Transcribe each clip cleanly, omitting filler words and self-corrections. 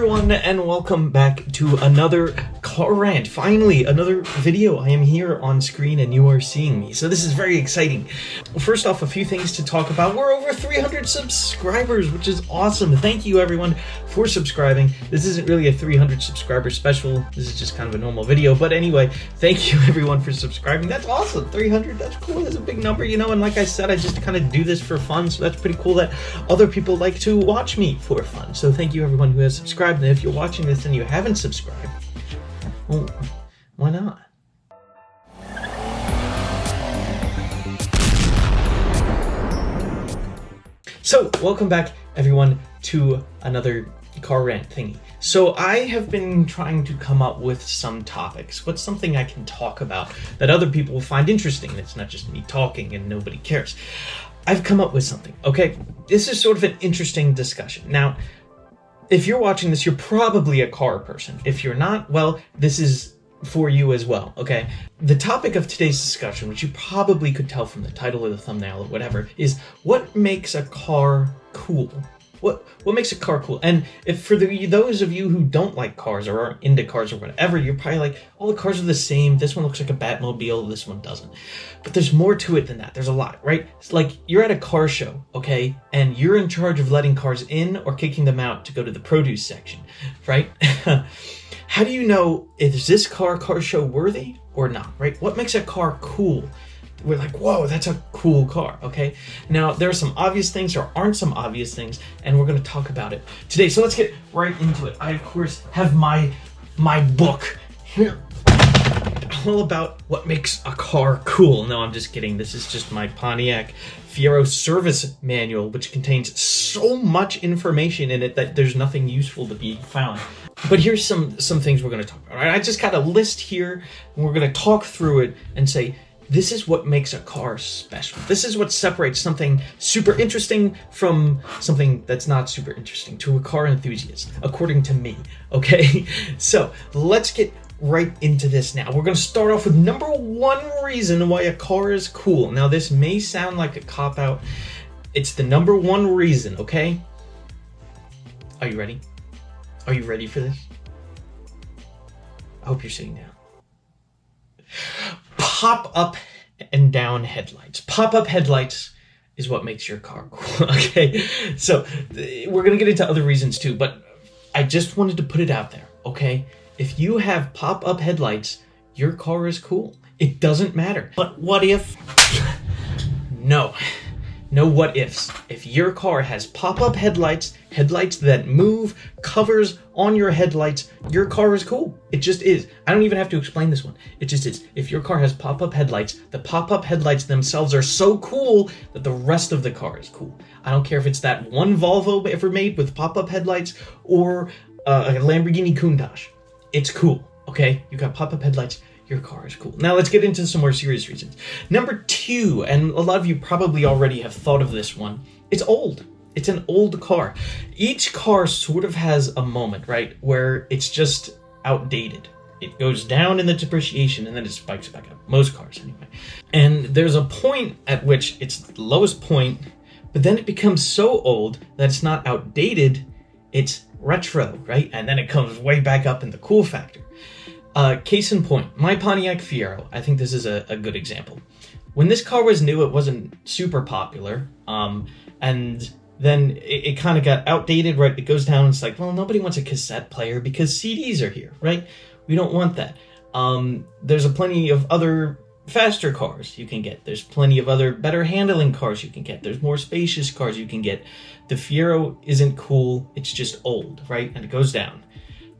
everyone, and welcome back to another car rant. Finally, another video. I am here on screen and you are seeing me, so this is very exciting. First off, a few things to talk about. We're over 300 subscribers, which is awesome. Thank you everyone for subscribing. This isn't really a 300 subscriber special. This is just kind of a normal video, but anyway, thank you everyone for subscribing. That's awesome. 300, that's cool. That's a big number, you know, and like I said, I just kind of do this for fun, so that's pretty cool that other people like to watch me for fun. So thank you everyone who has subscribed, and if you're watching this and you haven't subscribed, well, why not? So welcome back everyone to another car rant thingy. So I have been trying to come up with some topics. What's something I can talk about that other people will find interesting? It's not just me talking and nobody cares. I've come up with something, okay? This is sort of an interesting discussion. Now, if you're watching this, you're probably a car person. If you're not, well, this is for you as well, okay? The topic of today's discussion, which you probably could tell from the title or the thumbnail or whatever, is what makes a car cool? What makes a car cool? And if for those of you who don't like cars or aren't into cars or whatever, you're probably like, all the cars are the same. This one looks like a Batmobile, this one doesn't. But there's more to it than that. There's a lot, right? It's like you're at a car show, okay? And you're in charge of letting cars in or kicking them out to go to the produce section, right? How do you know is this car show worthy or not, right? What makes a car cool? We're like, whoa, that's a cool car, okay? Now, there are some obvious things, there aren't some obvious things, and we're going to talk about it today. So let's get right into it. I, of course, have my book here, all about what makes a car cool. No, I'm just kidding. This is just my Pontiac Fiero service manual, which contains so much information in it that there's nothing useful to be found. But here's some things we're going to talk about, all right? I just got a list here, and we're going to talk through it and say, this is what makes a car special. This is what separates something super interesting from something that's not super interesting to a car enthusiast, according to me, okay? So let's get right into this now. We're going to start off with number one reason why a car is cool. Now, this may sound like a cop-out. It's the number one reason, okay? Are you ready? Are you ready for this? I hope you're sitting down. Pop-up and down headlights. Pop-up headlights is what makes your car cool, okay? So we're going to get into other reasons too, but I just wanted to put it out there, okay? If you have pop-up headlights, your car is cool. It doesn't matter. But what if? No. No what ifs. If your car has pop-up headlights, headlights that move, covers on your headlights, your car is cool. It just is. I don't even have to explain this one. It just is. If your car has pop-up headlights, the pop-up headlights themselves are so cool that the rest of the car is cool. I don't care if it's that one Volvo ever made with pop-up headlights or a Lamborghini Countach. It's cool, okay? You got pop-up headlights. Your car is cool. Now let's get into some more serious reasons. Number two, and a lot of you probably already have thought of this one, it's old. It's an old car. Each car sort of has a moment, right, where it's just outdated. It goes down in the depreciation and then it spikes back up. Most cars, anyway. And there's a point at which it's the lowest point, but then it becomes so old that it's not outdated, it's retro, right? And then it comes way back up in the cool factor. Case in point, my Pontiac Fiero, I think this is a good example. When this car was new, it wasn't super popular, and then it kind of got outdated, right? It goes down, it's like, well, nobody wants a cassette player because CDs are here, right? We don't want that. There's plenty of other faster cars you can get. There's plenty of other better handling cars you can get. There's more spacious cars you can get. The Fiero isn't cool, it's just old, right? And it goes down.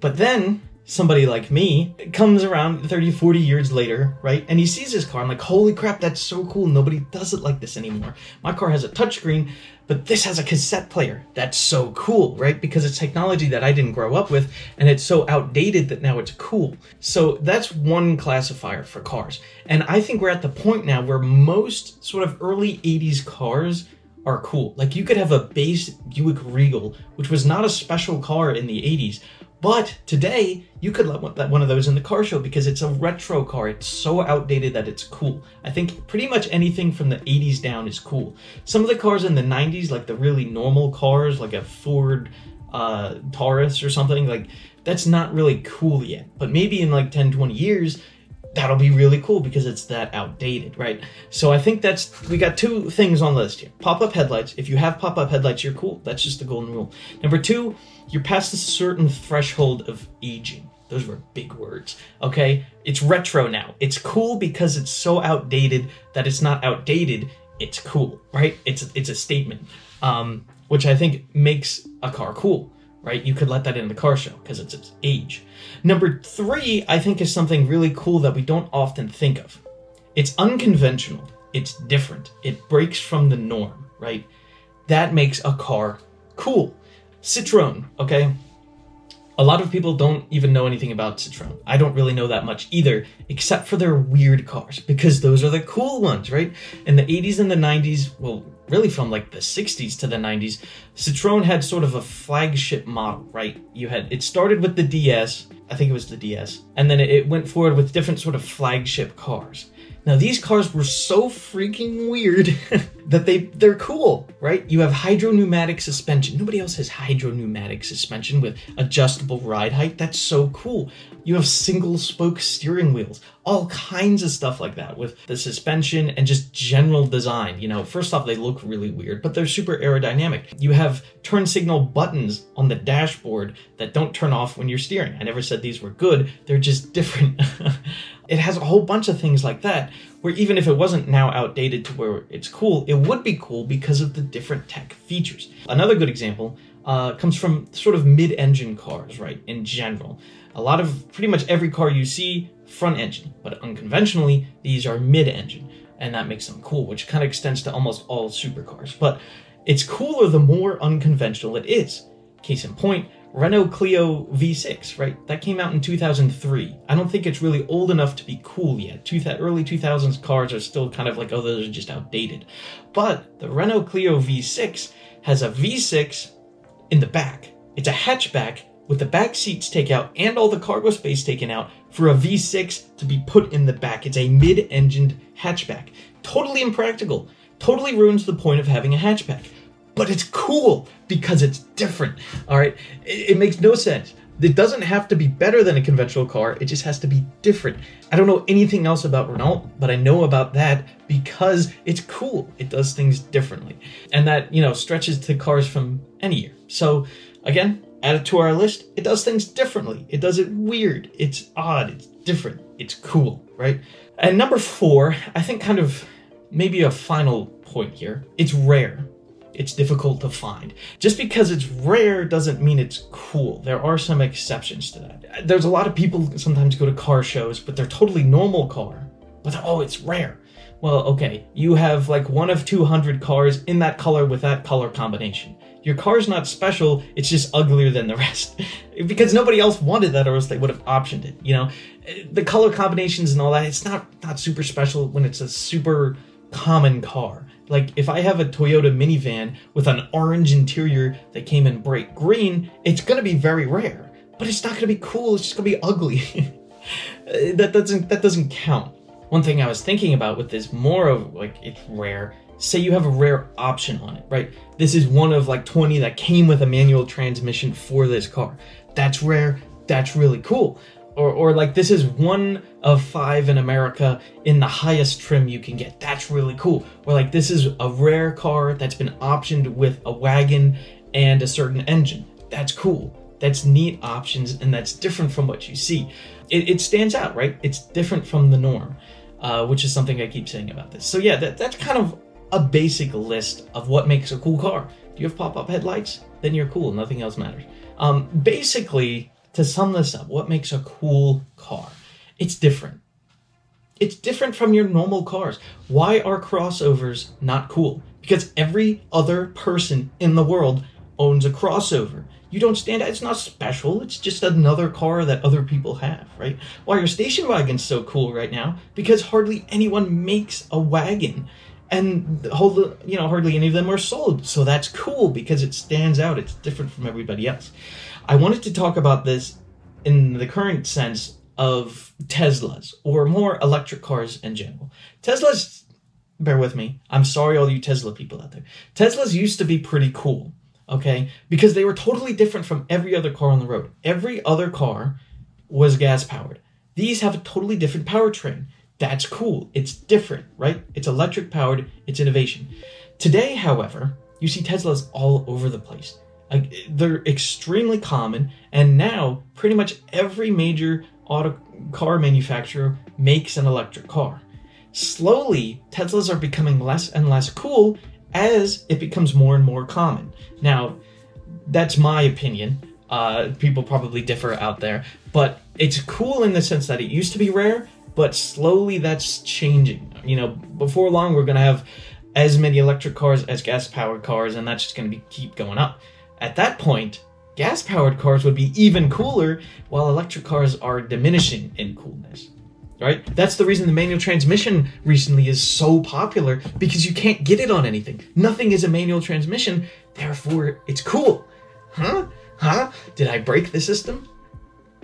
But then somebody like me comes around 30, 40 years later, right? And he sees his car. I'm like, holy crap, that's so cool. Nobody does it like this anymore. My car has a touchscreen, but this has a cassette player. That's so cool, right? Because it's technology that I didn't grow up with, and it's so outdated that now it's cool. So that's one classifier for cars. And I think we're at the point now where most sort of early 80s cars are cool. Like you could have a base Buick Regal, which was not a special car in the 80s, but today, you could let one of those in the car show because it's a retro car. It's so outdated that it's cool. I think pretty much anything from the 80s down is cool. Some of the cars in the 90s, like the really normal cars, like a Ford Taurus or something. Like, that's not really cool yet. But maybe in like 10, 20 years, that'll be really cool because it's that outdated, right? So I think we got two things on the list here. Pop-up headlights. If you have pop-up headlights, you're cool. That's just the golden rule. Number two, you're past a certain threshold of aging. Those were big words, okay? It's retro now. It's cool because it's so outdated that it's not outdated. It's cool, right? It's a statement, which I think makes a car cool, right? You could let that in the car show because it's its age. Number three, I think, is something really cool that we don't often think of. It's unconventional. It's different. It breaks from the norm, right? That makes a car cool. Citroën, okay? A lot of people don't even know anything about Citroën. I don't really know that much either, except for their weird cars, because those are the cool ones, right? In the 80s and the 90s, well, really from like the 60s to the 90s, Citroën had sort of a flagship model, right? It started with the DS, I think it was the DS, and then it went forward with different sort of flagship cars. Now, these cars were so freaking weird that they're cool, right? You have hydro-pneumatic suspension. Nobody else has hydro-pneumatic suspension with adjustable ride height. That's so cool. You have single-spoke steering wheels, all kinds of stuff like that with the suspension and just general design. You know, first off, they look really weird, but they're super aerodynamic. You have turn signal buttons on the dashboard that don't turn off when you're steering. I never said these were good. They're just different. It has a whole bunch of things like that, where even if it wasn't now outdated to where it's cool, it would be cool because of the different tech features. Another good example comes from sort of mid-engine cars, right, in general. Pretty much every car you see, front engine, but unconventionally, these are mid-engine, and that makes them cool, which kind of extends to almost all supercars. But it's cooler the more unconventional it is. Case in point, Renault Clio V6, right? That came out in 2003. I don't think it's really old enough to be cool yet. Early 2000s cars are still kind of like, oh, those are just outdated. But the Renault Clio V6 has a V6 in the back. It's a hatchback with the back seats taken out and all the cargo space taken out for a V6 to be put in the back. It's a mid-engined hatchback. Totally impractical. Totally ruins the point of having a hatchback. But it's cool because it's different, all right? It makes no sense. It doesn't have to be better than a conventional car. It just has to be different. I don't know anything else about Renault, but I know about that because it's cool. It does things differently. And that, stretches to cars from any year. So, again, add it to our list. It does things differently. It does it weird. It's odd. It's different. It's cool, right? And number 4, I think kind of maybe a final point here. It's rare. It's difficult to find. Just because it's rare doesn't mean it's cool. There are some exceptions to that. There's a lot of people sometimes go to car shows, but they're totally normal car. But it's rare. Well, okay, you have like 1 of 200 cars in that color with that color combination. Your car's not special, it's just uglier than the rest. Because nobody else wanted that or else they would have optioned it, The color combinations and all that, it's not super special when it's a super common car. Like, if I have a Toyota minivan with an orange interior that came in bright green, it's going to be very rare. But it's not going to be cool, it's just going to be ugly. That doesn't count. One thing I was thinking about with this, more of, like, it's rare. Say you have a rare option on it, right? This is one of, like, 20 that came with a manual transmission for this car. That's rare, that's really cool. Or like, this is 1 of 5 in America in the highest trim you can get. That's really cool. Or like, this is a rare car that's been optioned with a wagon and a certain engine. That's cool. That's neat options, and that's different from what you see. It stands out, right? It's different from the norm, which is something I keep saying about this. So yeah, that's kind of a basic list of what makes a cool car. Do you have pop-up headlights? Then you're cool. Nothing else matters. Basically, to sum this up, what makes a cool car? It's different. It's different from your normal cars. Why are crossovers not cool? Because every other person in the world owns a crossover. You don't stand out. It's not special. It's just another car that other people have, right? Why are station wagons so cool right now? Because hardly anyone makes a wagon. And hardly any of them are sold. So that's cool because it stands out. It's different from everybody else. I wanted to talk about this in the current sense of Teslas, or more electric cars in general. Teslas, bear with me. I'm sorry, all you Tesla people out there. Teslas used to be pretty cool. okay? Because they were totally different from every other car on the road. Every other car was gas-powered. These have a totally different powertrain. That's cool. It's different, right? It's electric-powered. It's innovation. Today, however, you see Teslas all over the place. Like, they're extremely common, and now pretty much every major car manufacturer makes an electric car. Slowly, Teslas are becoming less and less cool as it becomes more and more common. Now, that's my opinion. People probably differ out there, but it's cool in the sense that it used to be rare, but slowly that's changing. You know, before long, we're going to have as many electric cars as gas-powered cars, and that's just going to keep going up. At that point, gas-powered cars would be even cooler, while electric cars are diminishing in coolness. Right? That's the reason the manual transmission recently is so popular, because you can't get it on anything. Nothing is a manual transmission, therefore it's cool. Huh? Did I break the system?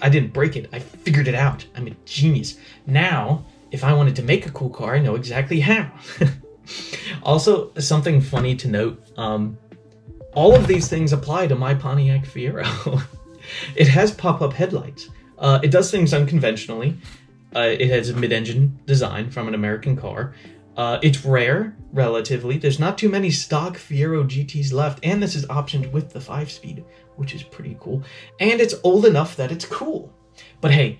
I didn't break it. I figured it out. I'm a genius. Now, if I wanted to make a cool car, I know exactly how. Also, something funny to note, all of these things apply to my Pontiac Fiero. It has pop-up headlights. It does things unconventionally. It has a mid-engine design from an American car. It's rare, relatively. There's not too many stock Fiero GTs left, and this is optioned with the 5-speed, which is pretty cool. And it's old enough that it's cool. But hey,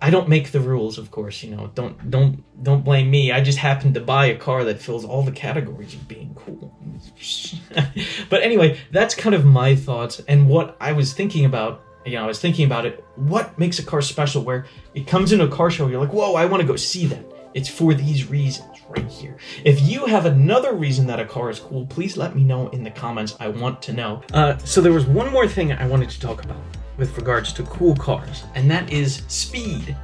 I don't make the rules, of course. You know, don't blame me. I just happened to buy a car that fills all the categories of being cool. But anyway, that's kind of my thoughts and what I was thinking about. You know, I was thinking about it. What makes a car special where it comes into a car show, you're like, whoa, I want to go see that. It's for these reasons right here. If you have another reason that a car is cool, please let me know in the comments. I want to know. So there was one more thing I wanted to talk about with regards to cool cars, and that is speed,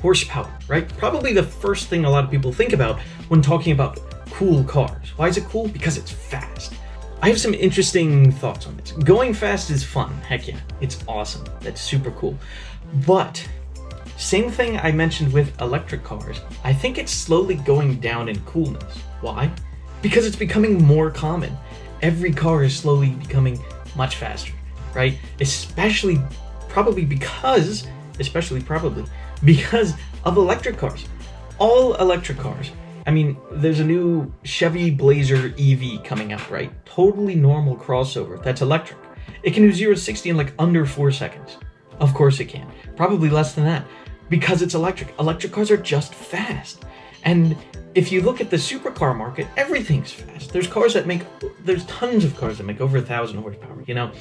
horsepower, right? Probably the first thing a lot of people think about when talking about cool cars. Why is it cool? Because it's fast. I have some interesting thoughts on this. Going fast is fun. Heck yeah. It's awesome. That's super cool. But same thing I mentioned with electric cars. I think it's slowly going down in coolness. Why? Because it's becoming more common. Every car is slowly becoming much faster, right? Especially probably because of electric cars. All electric cars. I mean, there's a new Chevy Blazer EV coming out, right? Totally normal crossover that's electric. It can do 0 to 60 in like under 4 seconds. Of course it can. Probably less than that. Because it's electric. Electric cars are just fast. And if you look at the supercar market, everything's fast. There's tons of cars that make over 1,000 horsepower, you know?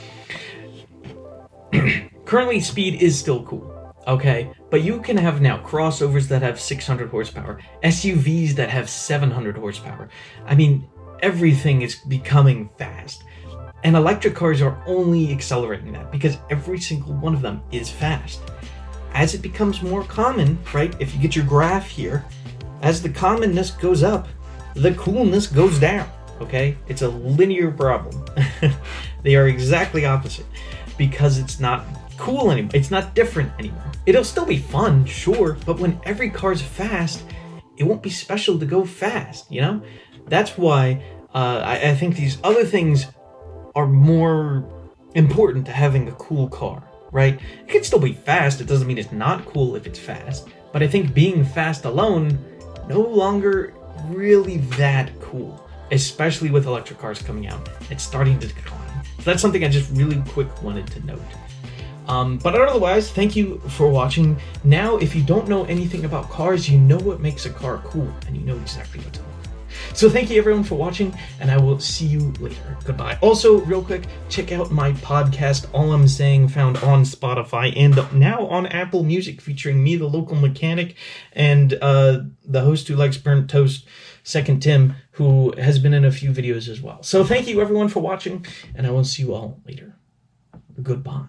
Currently, speed is still cool. Okay, but you can have now crossovers that have 600 horsepower, SUVs that have 700 horsepower. I mean, everything is becoming fast. And electric cars are only accelerating that because every single one of them is fast. As it becomes more common, right, if you get your graph here, as the commonness goes up, the coolness goes down, okay? It's a linear problem. They are exactly opposite because it's not cool anymore. It's not different anymore. It'll still be fun, sure, but when every car's fast, it won't be special to go fast, you know? That's why I think these other things are more important to having a cool car, right? It can still be fast. It doesn't mean it's not cool if it's fast, but I think being fast alone no longer really that cool, especially with electric cars coming out. It's starting to decline. So that's something I just really quick wanted to note. But otherwise, thank you for watching. Now, if you don't know anything about cars, you know what makes a car cool, and you know exactly what to look for. So thank you everyone for watching, and I will see you later. Goodbye. Also, real quick, check out my podcast, All I'm Saying, found on Spotify, and now on Apple Music, featuring me, the local mechanic, and the host who likes burnt toast, Second Tim, who has been in a few videos as well. So thank you everyone for watching, and I will see you all later. Goodbye.